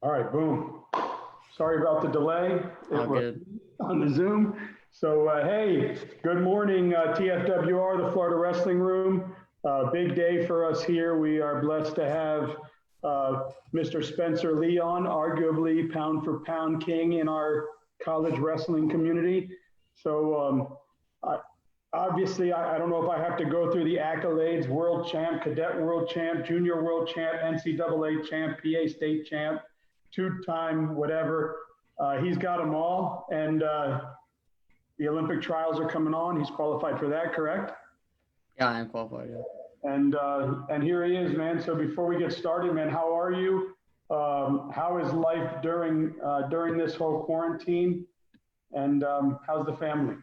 All right, boom. Sorry about the delay. All It was good. on the Zoom. So, hey, good morning, TFWR, the Florida Wrestling Room. Big day for us here. We are blessed to have Mr. Spencer Leon, arguably pound for pound king in our college wrestling community. So, obviously, I don't know if I have to go through the accolades: world champ, cadet world champ, junior world champ, NCAA champ, PA state champ, two-time whatever. He's got them all, and the Olympic trials are coming on. He's qualified for that, correct? Yeah, I am qualified. Yeah. And here he is, man. So before we get started, man, how are you? How is life during this whole quarantine? And how's the family?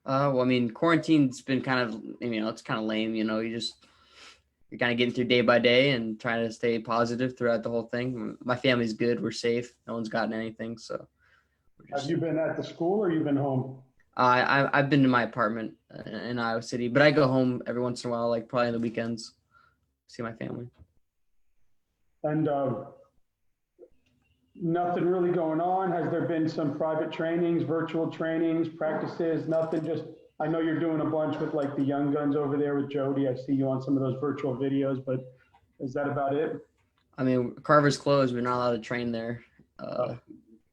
Well, I mean, quarantine's been kind of, it's kind of lame. You're kind of getting through day by day and trying to stay positive throughout the whole thing. My family's good. We're safe. No one's gotten anything. So Have you been at the school or you been home? I've been to my apartment in Iowa City, but I go home every once in a while, like probably on the weekends, see my family. And nothing really going on. Has there been some private trainings, virtual trainings, practices? Nothing. Just I know you're doing a bunch with like the young guns over there with Jody. I see you on some of those virtual videos, but is that about it? I mean, Carver's closed. We're not allowed to train there. We're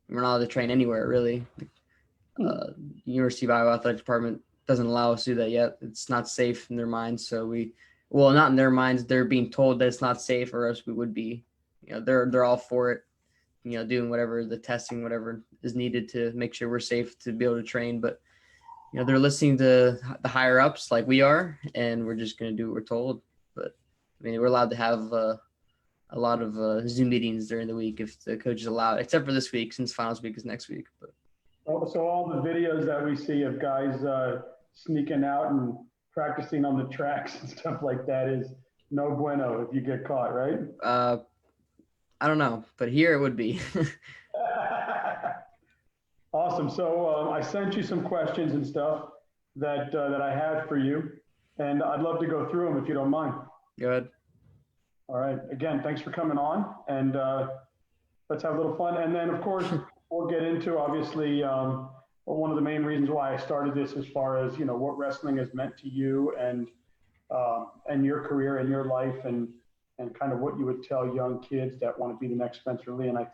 not allowed to train anywhere really. University of Iowa Athletic Department doesn't allow us to do that yet. It's not safe in their minds. So not in their minds. They're being told that it's not safe, or else we would be. They're all for it. Doing whatever the testing, whatever is needed to make sure we're safe to be able to train. But they're listening to the higher ups like we are, and we're just going to do what we're told. But I mean, we're allowed to have a lot of Zoom meetings during the week if the coaches allow it, except for this week since finals week is next week. But So all the videos that we see of guys sneaking out and practicing on the tracks and stuff like that is no bueno if you get caught, right? I don't know, but here it would be. Awesome. So I sent you some questions and stuff that I had for you, and I'd love to go through them if you don't mind. Go ahead. All right. Again, thanks for coming on, and let's have a little fun. And then, of course, we'll get into obviously one of the main reasons why I started this, as far as what wrestling has meant to you and your career and your life, and kind of what you would tell young kids that want to be the next Spencer Lee. And I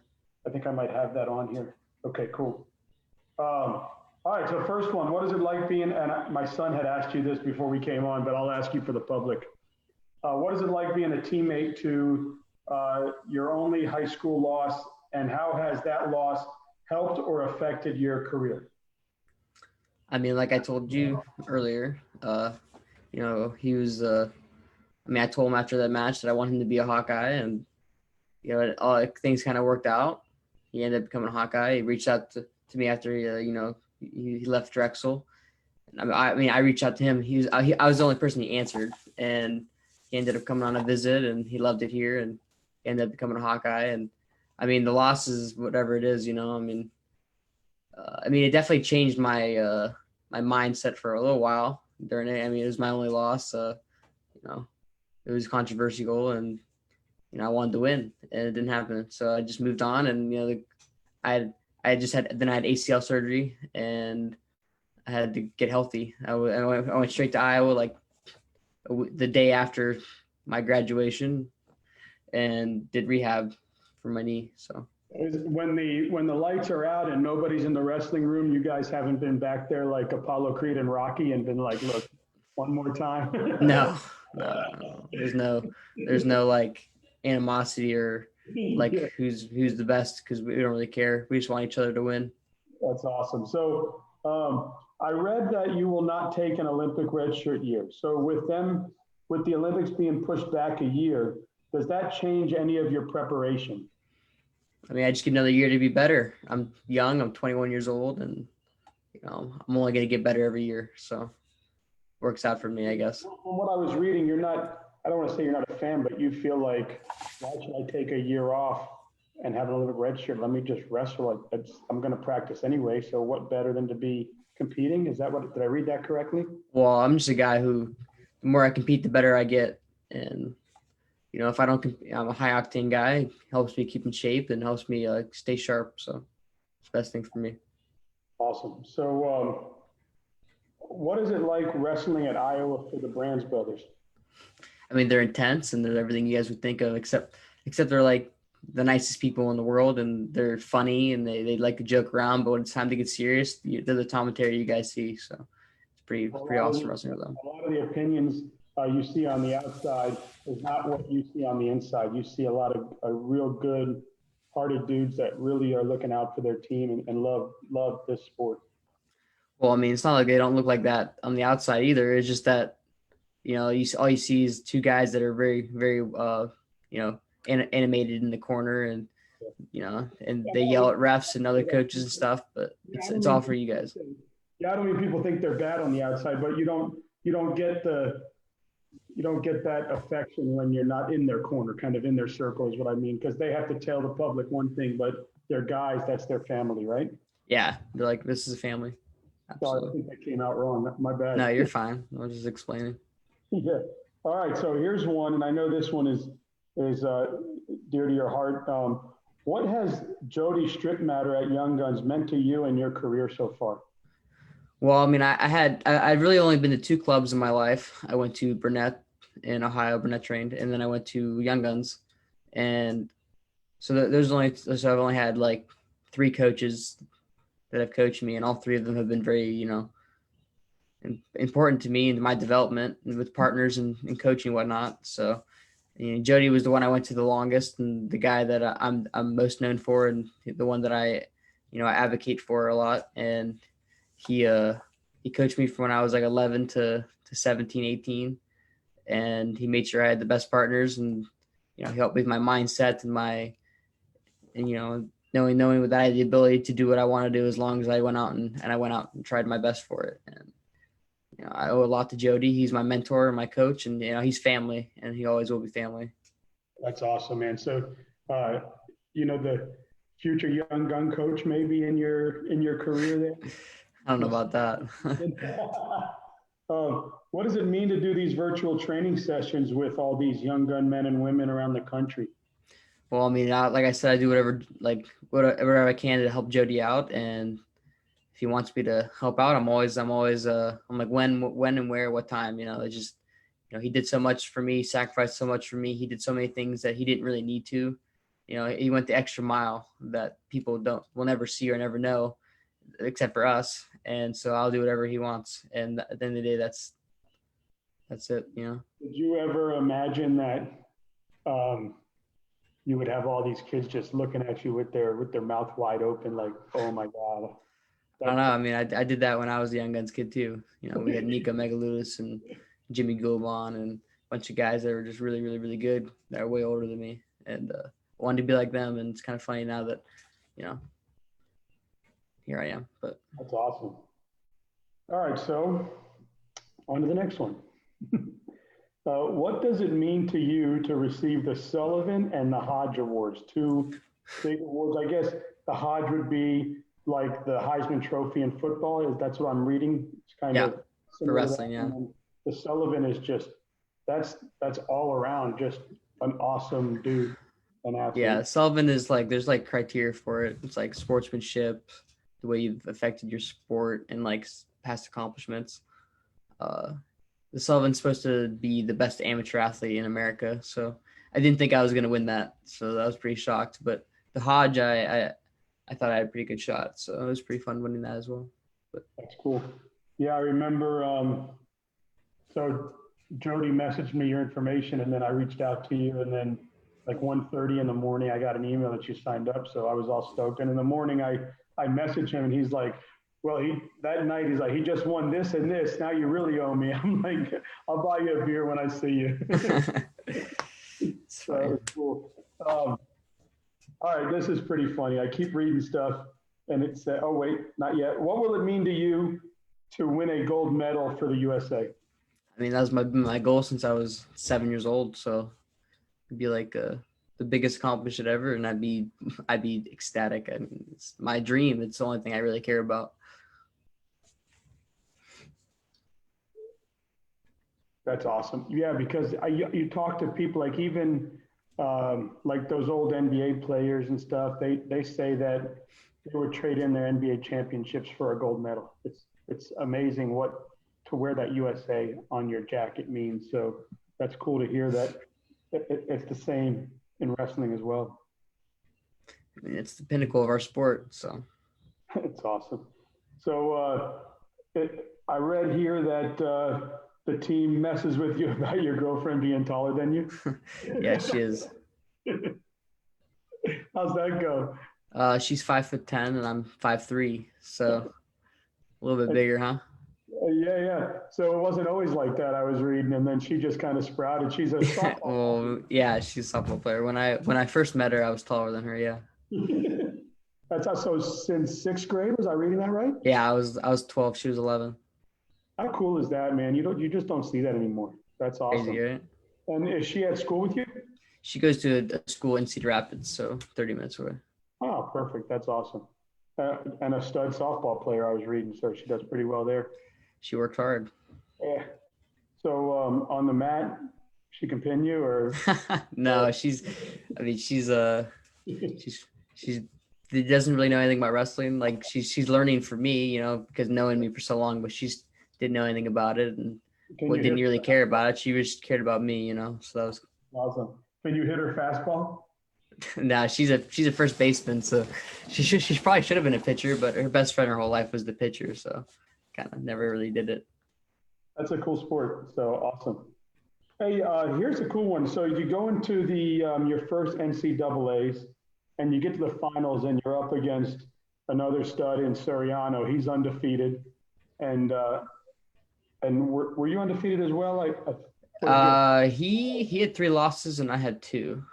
think I might have that on here. Okay, cool. All right, so first one, what is it like being, and my son had asked you this before we came on, but I'll ask you for the public. What is it like being a teammate to your only high school loss, and how has that loss helped or affected your career? I mean, like I told you earlier, he was, I told him after that match that I want him to be a Hawkeye, and, all things kind of worked out. He ended up becoming a Hawkeye. He reached out to me after, he left Drexel. I reached out to him. I was the only person he answered, and he ended up coming on a visit, and he loved it here, and he ended up becoming a Hawkeye. And I mean, the losses, whatever it is, it definitely changed my my mindset for a little while during it. I mean, it was my only loss. It was controversial, and I wanted to win, and it didn't happen. So I just moved on, and I had ACL surgery, and I had to get healthy. I went straight to Iowa like the day after my graduation, and did rehab for my knee. So when the lights are out and nobody's in the wrestling room, you guys haven't been back there like Apollo Creed and Rocky and been like, look, one more time. No. There's no like animosity or like who's the best, because we don't really care. We just want each other to win. That's awesome. So I read that you will not take an Olympic redshirt year. So with the Olympics being pushed back a year, does that change any of your preparation? I mean, I just get another year to be better. I'm young. I'm 21 years old, and I'm only going to get better every year. So works out for me, I guess. From what I was reading, you're not, I don't want to say you're not a fan, but you feel like, why should I take a year off and have an Olympic red shirt? Let me just wrestle. I'm going to practice anyway. So what better than to be competing? Did I read that correctly? Well, I'm just a guy who, the more I compete, the better I get. And if I don't, I'm a high octane guy. It helps me keep in shape and helps me stay sharp. So it's the best thing for me. Awesome. So, what is it like wrestling at Iowa for the Brands brothers? I mean, they're intense and they're everything you guys would think of, except they're like the nicest people in the world, and they're funny and they like to joke around. But when it's time to get serious, they're the commentary you guys see. So it's pretty awesome wrestling with them. A lot of the opinions you see on the outside is not what you see on the inside. You see a lot of real good hearted dudes that really are looking out for their team and love this sport. Well, I mean, it's not like they don't look like that on the outside either. It's just that, all you see is two guys that are very, very, animated in the corner, and and they yell at refs and other coaches and stuff. But it's all for you guys. Yeah, I don't mean people think they're bad on the outside, but you don't get that affection when you're not in their corner, kind of in their circle is what I mean, because they have to tell the public one thing, but they're guys, that's their family, right? Yeah, they're like, this is a family. Absolutely. Sorry, I think that came out wrong. My bad. No, you're fine. I was just explaining. Yeah. All right. So here's one, and I know this one is dear to your heart. What has Jody Strittmatter at Young Guns meant to you and your career so far? Well, I mean, I've really only been to two clubs in my life. I went to Burnett in Ohio, Burnett trained, and then I went to Young Guns, and so I've only had like three coaches that have coached me, and all three of them have been very, important to me and my development and with partners and coaching and whatnot. So, Jody was the one I went to the longest, and the guy that I'm most known for, and the one that I advocate for a lot. And he coached me from when I was like 11 to 17, 18, and he made sure I had the best partners, and he helped me with my mindset and knowing that I had the ability to do what I want to do as long as I went out and tried my best for it. And I owe a lot to Jody. He's my mentor and my coach, and he's family, and he always will be family. That's awesome, man. So the future young gun coach maybe in your career there? I don't know about that. What does it mean to do these virtual training sessions with all these young gun men and women around the country? Well, I mean, like I said, I do whatever I can to help Jody out, and if he wants me to help out, I'm like, when and where, what time, it's just, he did so much for me, sacrificed so much for me. He did so many things that he didn't really need to, he went the extra mile that people will never see or never know except for us. And so I'll do whatever he wants. And at the end of the day, that's it, Did you ever imagine that, you would have all these kids just looking at you with their mouth wide open, like, oh my God? I don't know. I mean, I did that when I was a Young Guns kid too. We had Nico Megaludis and Jimmy Gilbon and a bunch of guys that were just really, really, really good that are way older than me. And I wanted to be like them. And it's kind of funny now that, here I am. But that's awesome. All right. So on to the next one. What does it mean to you to receive the Sullivan and the Hodge awards? Two big awards. I guess the Hodge would be like the Heisman Trophy in football. That's what I'm reading. It's kind of for wrestling. Yeah. The Sullivan is just that's all around just an awesome dude. An athlete. Yeah, Sullivan is like there's like criteria for it. It's like sportsmanship, the way you've affected your sport, and like past accomplishments. The Sullivan's supposed to be the best amateur athlete in America, so I didn't think I was going to win that, so I was pretty shocked. But the Hodge, I thought I had a pretty good shot, so it was pretty fun winning that as well. But that's cool. Yeah, I remember. So Jody messaged me your information, and then I reached out to you, and then like 1:30 in the morning, I got an email that you signed up, so I was all stoked. And in the morning, I messaged him, and he's like, well, that night he's like, he just won this and this. Now you really owe me. I'm like, I'll buy you a beer when I see you. So cool. All right, this is pretty funny. I keep reading stuff, and it said, oh wait, not yet. What will it mean to you to win a gold medal for the USA? I mean, that was my goal since I was 7 years old. So it'd be like the biggest accomplishment ever, and I'd be ecstatic. I mean, it's my dream. It's the only thing I really care about. That's awesome. Yeah, because you talk to people like even like those old NBA players and stuff. They say that they would trade in their NBA championships for a gold medal. It's amazing what to wear that USA on your jacket means. So that's cool to hear that it's the same in wrestling as well. I mean, it's the pinnacle of our sport. So It's awesome. So I read here that the team messes with you about your girlfriend being taller than you. yeah, she is. How's that go? She's 5'10" and I'm 5'3", so a little bit bigger, huh? Yeah, yeah. So it wasn't always like that. I was reading, and then she just kind of sprouted. She's a softball. Well, yeah, she's a softball player. When I first met her, I was taller than her. Yeah. That's also since sixth grade. Was I reading that right? Yeah, I was 12. She was 11. How cool is that, man? You just don't see that anymore. That's awesome. Crazy, right? And is she at school with you? She goes to a school in Cedar Rapids, so 30 minutes away. Oh, perfect. That's awesome. And a stud softball player. I was reading, so she does pretty well there. She worked hard. Yeah. So on the mat, she can pin you, or No, she's she doesn't really know anything about wrestling. Like she's learning for me, because knowing me for so long, but she didn't know anything about it and didn't really care about it. She just cared about me, so that was awesome. Can you hit her fastball? Nah, she's a first baseman, so she probably should have been a pitcher, but her best friend her whole life was the pitcher, so kind of never really did it. That's a cool sport. So awesome. Hey, here's a cool one. So you go into the your first NCAA's, and you get to the finals, and you're up against another stud in Suriano. He's undefeated, and were you undefeated as well? He had 3 losses and I had 2.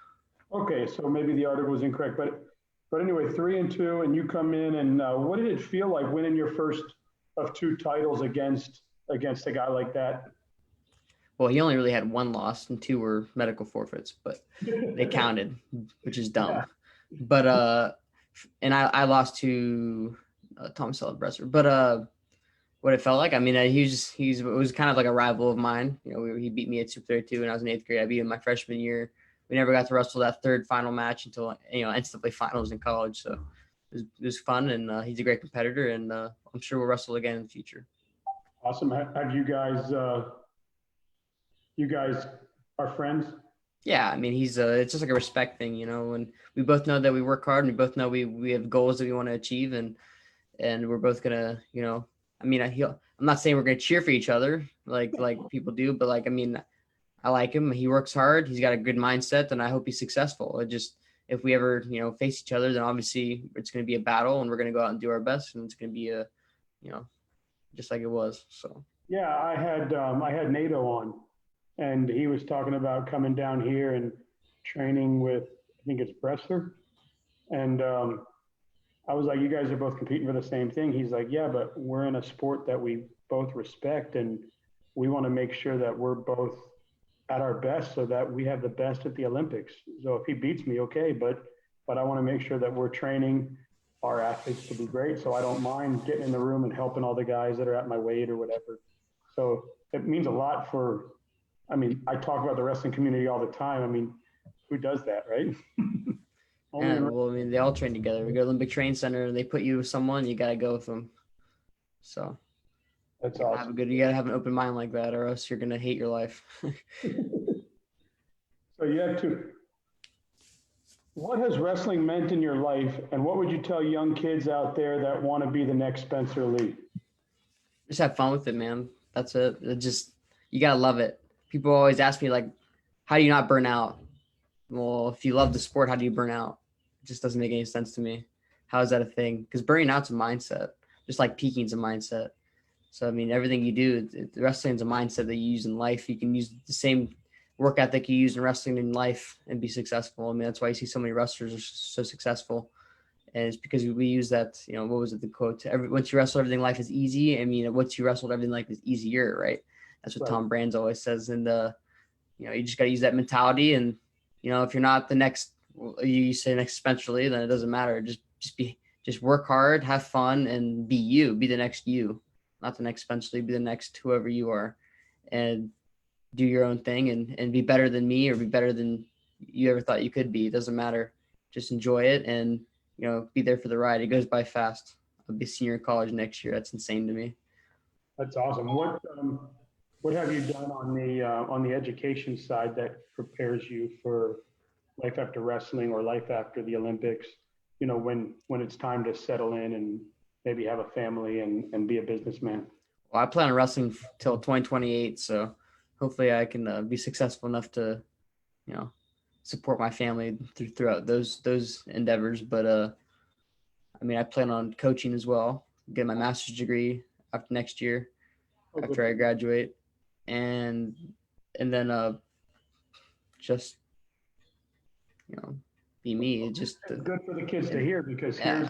Okay, so maybe the article was incorrect, but anyway, 3-2, and you come in, and what did it feel like winning your first of 2 titles against a guy like that? Well, he only really had 1 loss and 2 were medical forfeits, but they counted, which is dumb. Yeah. But and I lost to Tom Sellerbresser. But what it felt like, I mean, it was kind of like a rival of mine. He beat me at Super 32 when I was in 8th grade. I beat him my freshman year. We never got to wrestle that 3rd final match until NCAA finals in college. So it was fun, and he's a great competitor, and I'm sure we'll wrestle again in the future. Awesome. Have you guys are friends? Yeah, I mean, it's just like a respect thing, and we both know that we work hard, and we both know we have goals that we want to achieve, and we're both gonna, I mean, I'm not saying we're gonna cheer for each other like people do, but I mean, I like him. He works hard. He's got a good mindset, and I hope he's successful. If we ever, face each other, then obviously it's going to be a battle, and we're going to go out and do our best, and it's going to be just like it was. So yeah, I had NATO on, and he was talking about coming down here and training with, I think it's Bressler, and I was like, you guys are both competing for the same thing. He's like, yeah, but we're in a sport that we both respect, and we want to make sure that we're both at our best so that we have the best at the Olympics. So if he beats me, okay, but I want to make sure that we're training our athletes to be great. So I don't mind getting in the room and helping all the guys that are at my weight or whatever. So it means a lot I talk about the wrestling community all the time. I mean, who does that, right? Yeah, well, I mean, they all train together. We go to Olympic Training Center, and they put you with someone, you got to go with them. So that's awesome. You got to have an open mind like that, or else you're going to hate your life. So you have to. What has wrestling meant in your life, and what would you tell young kids out there that want to be the next Spencer Lee? Just have fun with it, man. That's it. You got to love it. People always ask me, how do you not burn out? Well, if you love the sport, how do you burn out? It just doesn't make any sense to me. How is that a thing? Because burning out's a mindset, just like peaking's a mindset. So, I mean, everything you do, wrestling's a mindset that you use in life. You can use the same work ethic you use in wrestling in life and be successful. I mean, that's why you see so many wrestlers are so successful. And it's because we use that, what was it, the quote? Once you wrestle, everything in life is easy. I mean, once you wrestled, everything in life is easier, right? That's what right. Tom Brands always says. And, you just got to use that mentality. And, if you're not the next, you say next Spencer Lee, then it doesn't matter. Just work hard, have fun, and be you. Be the next you. Not the next Spencer Lee, be the next whoever you are. And do your own thing and be better than me or be better than you ever thought you could be. It doesn't matter. Just enjoy it and, be there for the ride. It goes by fast. I'll be a senior in college next year. That's insane to me. That's awesome. What have you done on the education side that prepares you for life after wrestling or life after the Olympics? When it's time to settle in and maybe have a family and be a businessman. Well, I plan on wrestling till 2028, so hopefully I can be successful enough to, support my family throughout those endeavors. But I plan on coaching as well, get my master's degree after next year, after I graduate, and then just be me. It's just good for the kids to hear because here's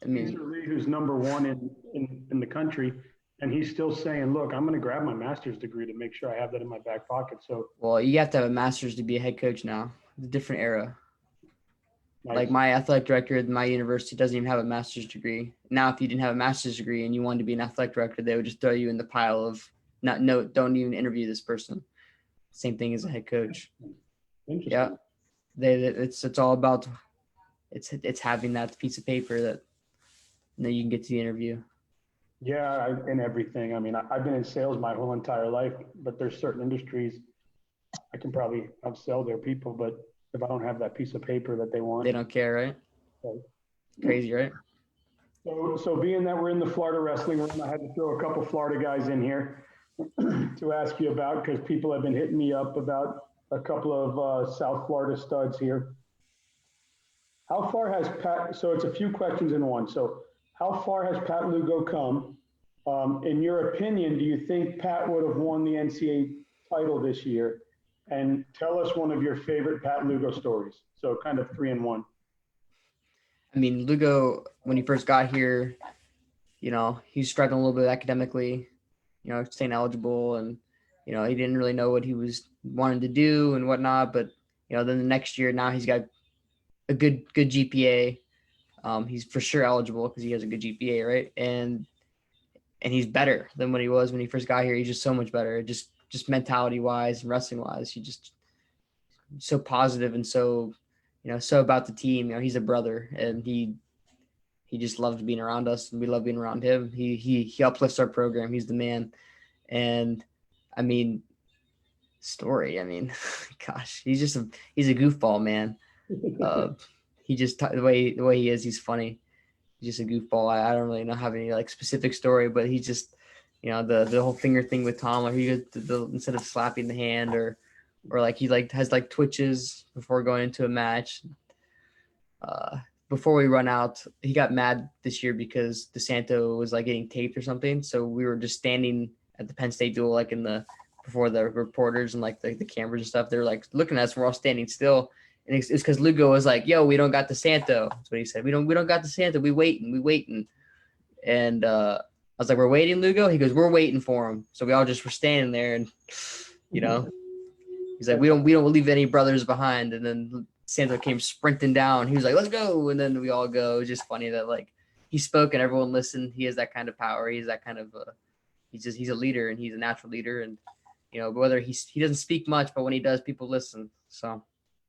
Lee, who's number one in the country, and he's still saying, "Look, I'm going to grab my master's degree to make sure I have that in my back pocket." So, well, you have to have a master's to be a head coach now. It's a different era. Nice. Like my athletic director at my university doesn't even have a master's degree. Now, if you didn't have a master's degree and you wanted to be an athletic director, they would just throw you in the pile of don't even interview this person. Same thing as a head coach. Interesting. Yeah, it's all about it's having that piece of paper that you can get to the interview. Yeah, in everything. I've been in sales my whole entire life, but there's certain industries I can probably outsell their people, but if I don't have that piece of paper that they want, they don't care, right? So, crazy, right? So being that we're in the Florida wrestling room, I had to throw a couple Florida guys in here to ask you about, because people have been hitting me up about a couple of South Florida studs here. How far has Pat, so it's a few questions in one. So how far has Pat Lugo come? In your opinion, do you think Pat would have won the NCAA title this year? And tell us one of your favorite Pat Lugo stories. So kind of 3 in 1. Lugo, when he first got here, he was struggling a little bit academically, staying eligible, and, he didn't really know what he was wanting to do and whatnot. But, then the next year, now he's got a good GPA. He's for sure eligible because he has a good GPA, right? And he's better than what he was when he first got here. He's just so much better, just mentality wise and wrestling wise. He just so positive and so, so about the team. He's a brother, and he just loves being around us, and we love being around him. He uplifts our program. He's the man. And story. Gosh, he's a goofball, man. He just the way he is, he's funny. He's just a goofball. I don't really have any specific story, but he just, the whole finger thing with Tom, where he instead of slapping the hand or he has twitches before going into a match. Before we run out, he got mad this year because DeSanto was getting taped or something. So we were just standing at the Penn State duel, before the reporters and the cameras and stuff. They were looking at us. We're all standing still. And it's because Lugo was "Yo, we don't got DeSanto." That's what he said. We don't got DeSanto. We waiting. And I was like, "We're waiting, Lugo?" He goes, "We're waiting for him." So we all just were standing there, and he's like, "We don't leave any brothers behind." And then DeSanto came sprinting down. He was like, "Let's go!" And then we all go. It was just funny that he spoke and everyone listened. He has that kind of power. He's that kind of he's a leader, and he's a natural leader. And whether he doesn't speak much, but when he does, people listen. So.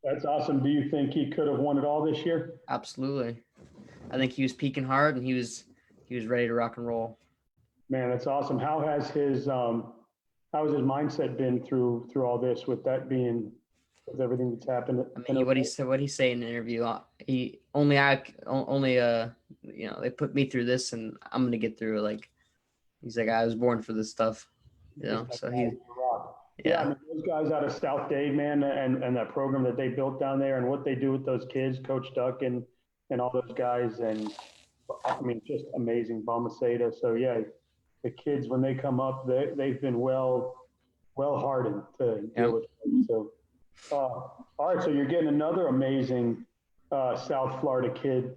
That's awesome. Do you think he could have won it all this year? Absolutely. I think he was peaking hard, and he was ready to rock and roll. Man, that's awesome. How has his mindset been through all this, with that being, with everything that's happened? What he say in the interview, they put me through this, and I'm going to get through it. He's like, I was born for this stuff, so he. Yeah, those guys out of South Dade, man, and that program that they built down there, and what they do with those kids, Coach Duck and all those guys, and just amazing. Balmaceda. So yeah, the kids, when they come up, they've been well hardened to deal with them. So all right, so you're getting another amazing South Florida kid,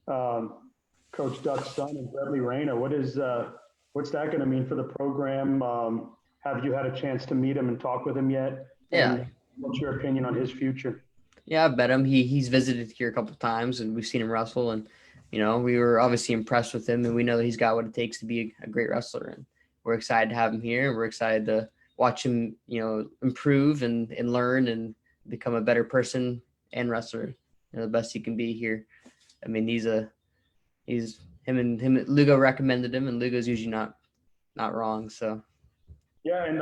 Coach Duck's son, and Bradley Reyna. What's that going to mean for the program? Have you had a chance to meet him and talk with him yet? Yeah. And what's your opinion on his future? Yeah, I've met him. He's visited here a couple of times, and we've seen him wrestle. And, we were obviously impressed with him, and we know that he's got what it takes to be a great wrestler. And we're excited to have him here, and we're excited to watch him, improve and learn and become a better person and wrestler, the best he can be here. I mean, Lugo recommended him, and Lugo's usually not wrong. So. Yeah, and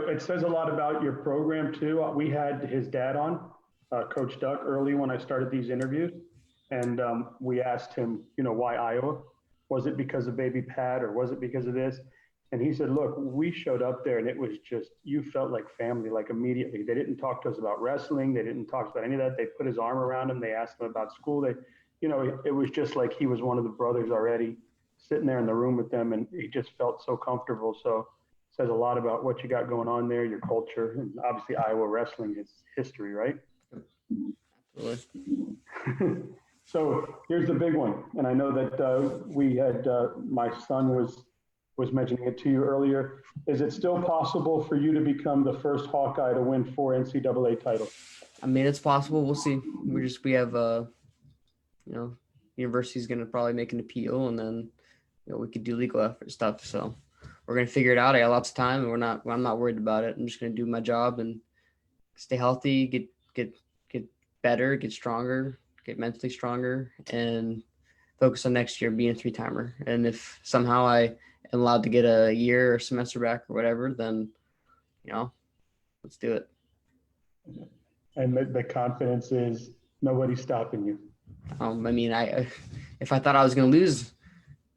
it says a lot about your program too. We had his dad on, Coach Duck, early when I started these interviews, and we asked him, why Iowa? Was it because of baby Pat, or was it because of this? And he said, look, we showed up there and it was just, you felt like family, like immediately. They didn't talk to us about wrestling. They didn't talk about any of that. They put his arm around him. They asked him about school. It was just like he was one of the brothers already sitting there in the room with them, and he just felt so comfortable. So it says a lot about what you got going on there, your culture, and obviously Iowa wrestling is history, right? Absolutely. So here's the big one. And I know that we had, my son was mentioning it to you earlier. Is it still possible for you to become the first Hawkeye to win 4 NCAA titles? I mean, it's possible. We'll see. We have, university's going to probably make an appeal, and then, we could do legal effort stuff. So we're going to figure it out. I got lots of time, and I'm not worried about it. I'm just going to do my job and stay healthy, get better, get stronger, get mentally stronger, and focus on next year being a 3-timer. And if somehow I am allowed to get a year or semester back or whatever, then, let's do it. And the confidence is nobody's stopping you. I mean, if I thought I was going to lose,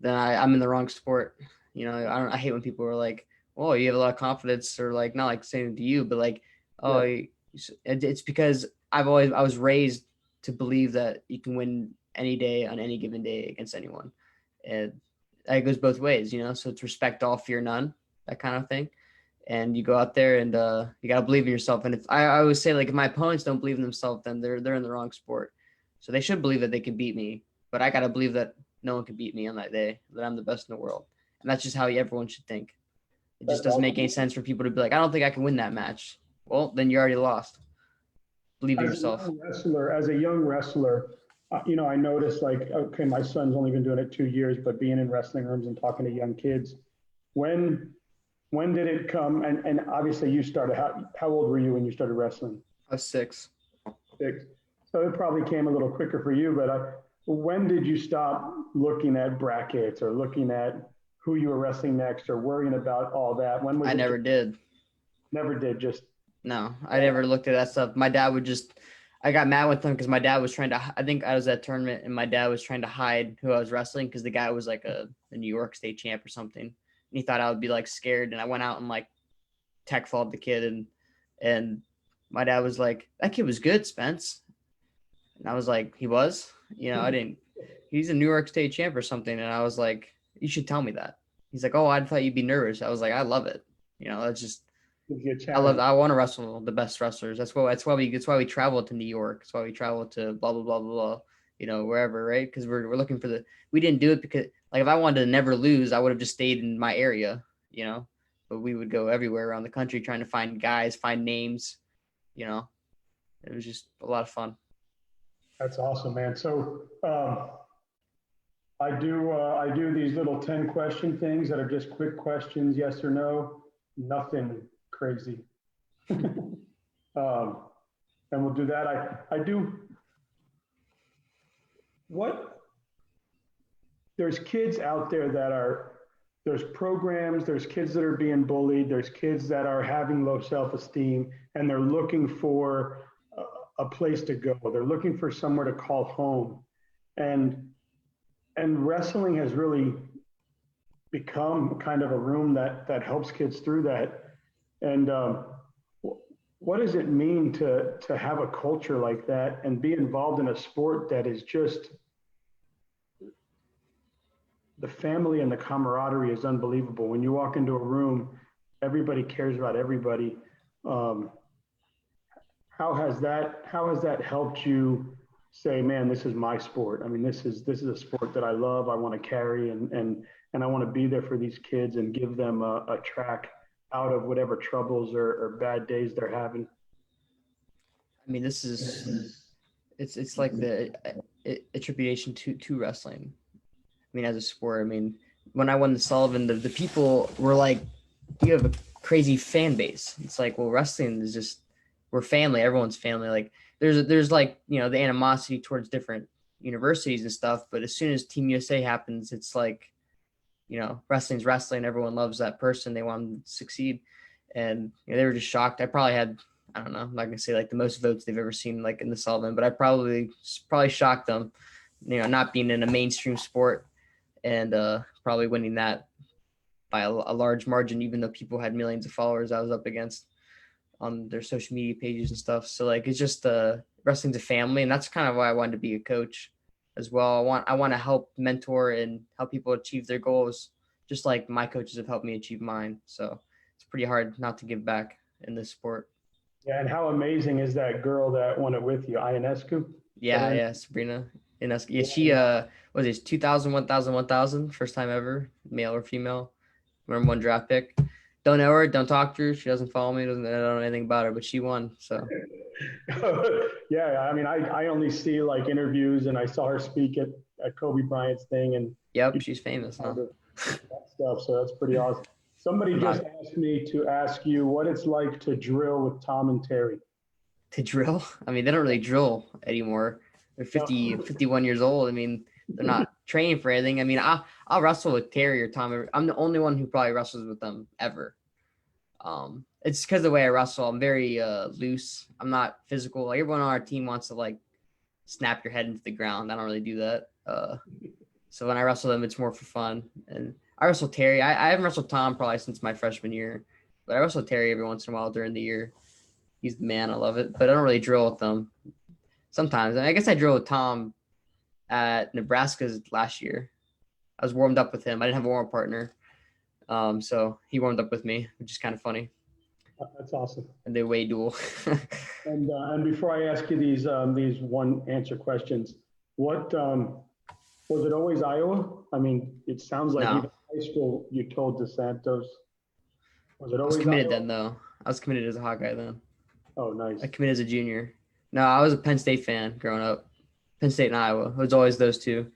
then I'm in the wrong sport. I hate when people are like, "Oh, you have a lot of confidence," or like, not like saying it to you, but like, "Oh, yeah." It's because I was raised to believe that you can win any day on any given day against anyone, and it goes both ways, So it's respect all, fear none, that kind of thing. And you go out there and you gotta believe in yourself. And if I always say, like, if my opponents don't believe in themselves, then they're in the wrong sport. So they should believe that they can beat me, but I gotta believe that no one can beat me on that day, that I'm the best in the world. And that's just how everyone should think. It just doesn't make any sense for people to be like, I don't think I can win that match. Well, then you already lost. Believe in yourself. As a young wrestler, I noticed, like, okay, my son's only been doing it 2 years, but being in wrestling rooms and talking to young kids, when did it come? And obviously you started, how old were you when you started wrestling? I was 6. 6. So it probably came a little quicker for you, but when did you stop looking at brackets or looking at who you were wrestling next or worrying about all that? I never did. Never did, just. No, I never looked at that stuff. My dad I got mad with him because my dad was I think I was at a tournament and my dad was trying to hide who I was wrestling because the guy was like a New York state champ or something. And he thought I would be like scared. And I went out and like tech followed the kid and my dad was like, that kid was good, Spence. And I was like, he was? He's a New York state champ or something. And I was like, you should tell me that. He's like, oh, I thought you'd be nervous. I was like, I love it. That's just, I want to wrestle the best wrestlers. That's why we travel to New York. That's why we travel to blah, blah, blah, blah, blah, wherever, right? Because we're looking for we didn't do it because, like, if I wanted to never lose, I would have just stayed in my area, but we would go everywhere around the country trying to find guys, find names, it was just a lot of fun. That's awesome, man. So I do these little 10-question things that are just quick questions, yes or no, nothing crazy. And we'll do that. There's kids out there there's programs, there's kids that are being bullied, there's kids that are having low self-esteem, and they're looking for a place to go. They're looking for somewhere to call home. And wrestling has really become kind of a room that helps kids through that. And what does it mean to have a culture like that and be involved in a sport that is just, the family and the camaraderie is unbelievable. When you walk into a room, everybody cares about everybody. How has that helped you say, man, this is my sport? I mean, this is a sport that I love. I want to carry and I want to be there for these kids and give them a track out of whatever troubles or bad days they're having. I mean, it's like the attribution to wrestling. I mean, as a sport, I mean, when I won the Sullivan, the people were like, you have crazy fan base. It's like, well, wrestling is just, we're family. Everyone's family. Like there's like, you know, the animosity towards different universities and stuff. But as soon as Team USA happens, it's like, you know, wrestling's wrestling. Everyone loves that person. They want them to succeed. And you know, they were just shocked. I probably had, I don't know, I'm not gonna say like the most votes they've ever seen like in the Sullivan, but I probably shocked them, you know, not being in a mainstream sport and probably winning that by a large margin, even though people had millions of followers I was up against on their social media pages and stuff. So like it's just wrestling's a family, and that's kind of why I wanted to be a coach as well. I want to help mentor and help people achieve their goals, just like my coaches have helped me achieve mine. So it's pretty hard not to give back in this sport. Yeah, and how amazing is that girl that won it with you, Ionescu? Yeah, Sabrina. And yeah, she was it 2000, 1000, 1000, first time ever, male or female, number one draft pick. Don't know her, don't talk to her. She doesn't follow me, I don't know anything about her, but she won. So yeah, I mean, I only see like interviews, and I saw her speak at Kobe Bryant's thing, and yep, she's famous, huh? that stuff. So that's pretty awesome. Somebody just asked me to ask you what it's like to drill with Tom and Terry. To drill? I mean, they don't really drill anymore. They're 51 years old. I mean, they're not training for anything. I mean, I'll wrestle with Terry or Tom. I'm the only one who probably wrestles with them ever. It's because of the way I wrestle. I'm very loose. I'm not physical. Like everyone on our team wants to like snap your head into the ground. I don't really do that. So when I wrestle them, it's more for fun. And I wrestle Terry. I haven't wrestled Tom probably since my freshman year, but I wrestle Terry every once in a while during the year. He's the man. I love it, but I don't really drill with them. Sometimes, I guess I drilled with Tom at Nebraska's last year. I was warmed up with him. I didn't have a warm-up partner. So he warmed up with me, which is kind of funny. That's awesome. And they weigh duel. and before I ask you these one answer questions, what was it always Iowa? I mean, it sounds like even high school you told DeSantos. Was it always I was committed Iowa? then, though. I was committed as a Hawkeye then. Oh, nice. I committed as a junior. No, I was a Penn State fan growing up. Penn State and Iowa. It was always those two.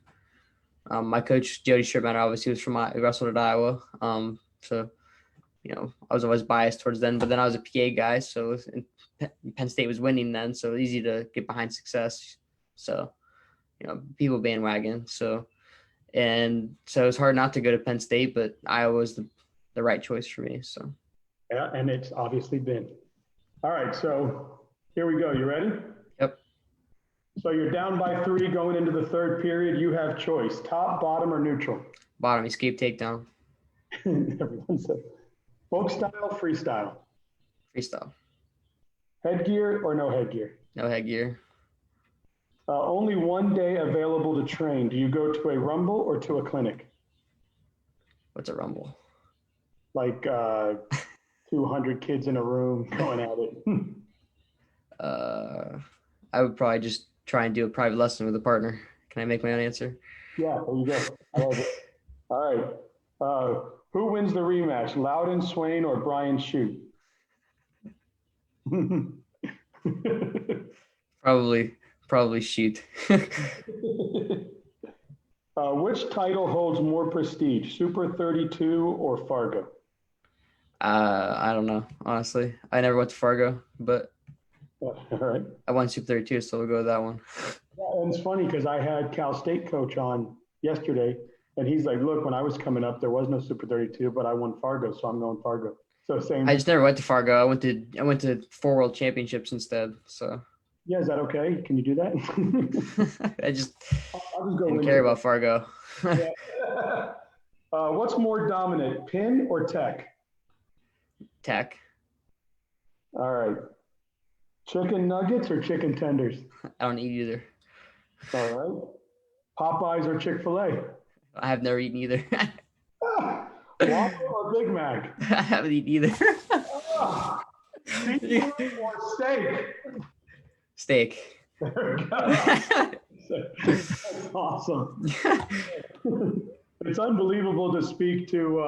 My coach, Jody Strittmatter, obviously was from wrestled at Iowa. So, you know, I was always biased towards them. But then I was a PA guy, so Penn State was winning then, so it was easy to get behind success. So, you know, people bandwagon. So it's hard not to go to Penn State, but Iowa was the right choice for me. So. Yeah, and it's obviously been. All right, so here we go. You ready? Yep. So you're down by 3 going into the third period. You have choice: top, bottom, or neutral. Bottom, escape takedown. Everyone said folk style, freestyle. Freestyle. Headgear or no headgear? No headgear. Only one day available to train. Do you go to a rumble or to a clinic? What's a rumble? Like 200 kids in a room going at it. I would probably just try and do a private lesson with a partner. Can I make my own answer? Yeah, there you go. I love it. All right. Who wins the rematch, Loudon, Swain, or Brian Shute? Probably Shute. Which title holds more prestige, Super 32 or Fargo? I don't know, honestly. I never went to Fargo, but All right. I won Super 32, so we'll go with that one. Yeah, and it's funny because I had Cal State coach on yesterday, and he's like, look, when I was coming up, there was no Super 32, but I won Fargo, so I'm going Fargo. So same. I just never went to Fargo. I went to 4 world championships instead. So yeah, is that okay? Can you do that? I just I'll go didn't care about Fargo. Yeah. What's more dominant, pin or tech? Tech. All right. Chicken nuggets or chicken tenders? I don't eat either. All right. Popeyes or Chick-fil-A? I have never eaten either. Waffle or Big Mac? I haven't eaten either. Seafood or steak? Steak. There we go. That's awesome. It's unbelievable to speak to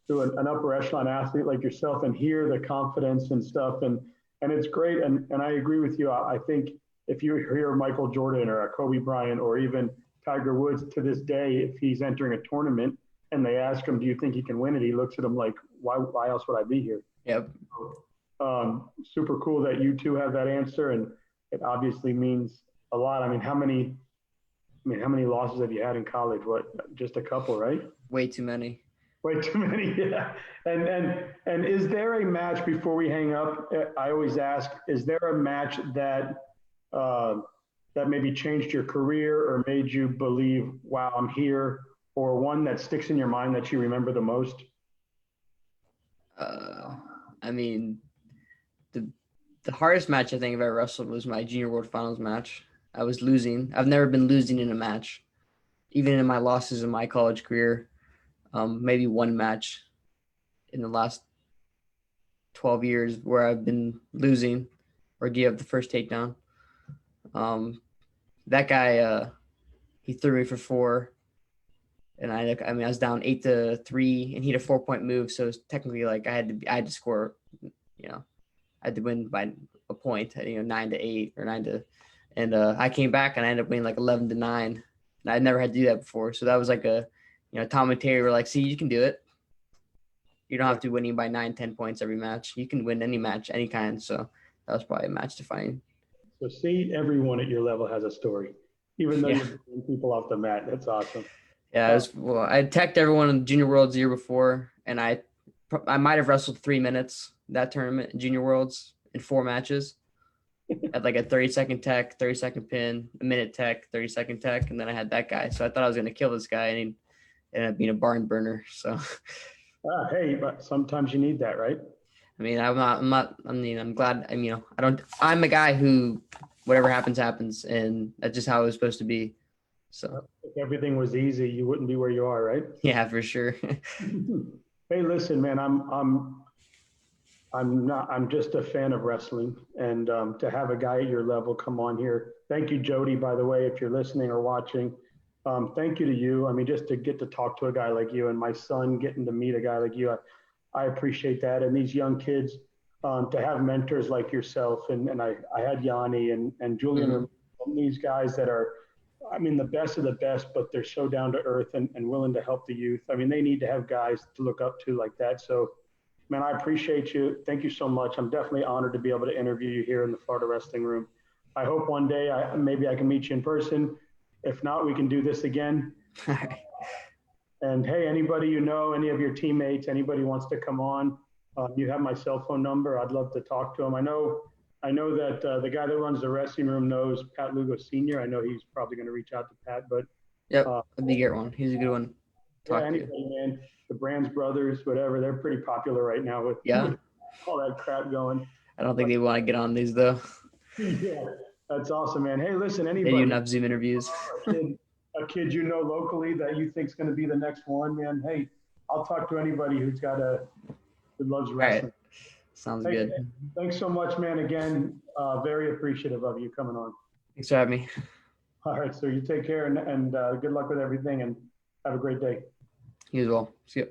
an upper echelon athlete like yourself and hear the confidence and stuff. And it's great. And I agree with you. I think if you hear Michael Jordan or a Kobe Bryant or even Tiger Woods to this day, if he's entering a tournament, and they ask him, do you think he can win it? He looks at them like, why else would I be here? Yep. Super cool that you two have that answer, and it obviously means a lot. I mean, how many losses have you had in college? What, just a couple, right? Way too many. Way too many, yeah. And is there a match before we hang up? I always ask, is there a match that that maybe changed your career or made you believe, wow, I'm here, or one that sticks in your mind that you remember the most? I mean, the hardest match I think I've ever wrestled was my Junior World Finals match. I was losing. I've never been losing in a match, even in my losses in my college career. Maybe one match in the last 12 years where I've been losing or give the first takedown. That guy, he threw me for 4. And I was down 8-3 and he had a 4-point move. So it's technically like I had to score, I had to win by a point, 9-8 or 9 and I came back and I ended up winning like 11-9. And I'd never had to do that before. So that was like Tom and Terry were like, see, you can do it. You don't have to win by 9-10 points every match. You can win any match, any kind. So that was probably a match defining. So see, everyone at your level has a story, even though you're putting people off the mat. That's awesome. Yeah, I teched everyone in Junior Worlds the year before, and I might have wrestled 3 minutes that tournament in Junior Worlds in 4 matches. Had like a 30-second tech, 30-second pin, a minute tech, 30-second tech, and then I had that guy. So I thought I was going to kill this guy, and he ended up being a barn burner. So, hey, but sometimes you need that, right? I mean, I'm glad. I'm a guy who, whatever happens, happens, and that's just how it was supposed to be. So if everything was easy, you wouldn't be where you are, right? Yeah, for sure. Hey, listen, man, I'm just a fan of wrestling, and to have a guy at your level come on here. Thank you, Jody, by the way, if you're listening or watching. Thank you to you. I mean, just to get to talk to a guy like you and my son getting to meet a guy like you, I appreciate that. And these young kids, to have mentors like yourself, and I had Yanni and Julian, and these guys that are, I mean, the best of the best, but they're so down to earth and willing to help the youth. I mean, they need to have guys to look up to like that. So, man, I appreciate you. Thank you so much. I'm definitely honored to be able to interview you here in the Florida Wrestling Room. I hope one day maybe I can meet you in person. If not, we can do this again. And hey, anybody any of your teammates, anybody wants to come on, you have my cell phone number. I'd love to talk to them. I know that the guy that runs the wrestling room knows Pat Lugo Sr. I know he's probably going to reach out to Pat, but yep, that'd be a good one. He's a good one. Anybody, man. The Brands brothers, whatever, they're pretty popular right now with all that crap going. I don't think they want to get on these though. Yeah, that's awesome, man. Hey, listen, anybody. They do enough Zoom interviews. A kid locally that you think's going to be the next one, man. Hey, I'll talk to anybody who loves wrestling. Right. Sounds good. Thanks so much, man. Again, very appreciative of you coming on. Thanks for having me. All right, so you take care and good luck with everything and have a great day. You as well. See you.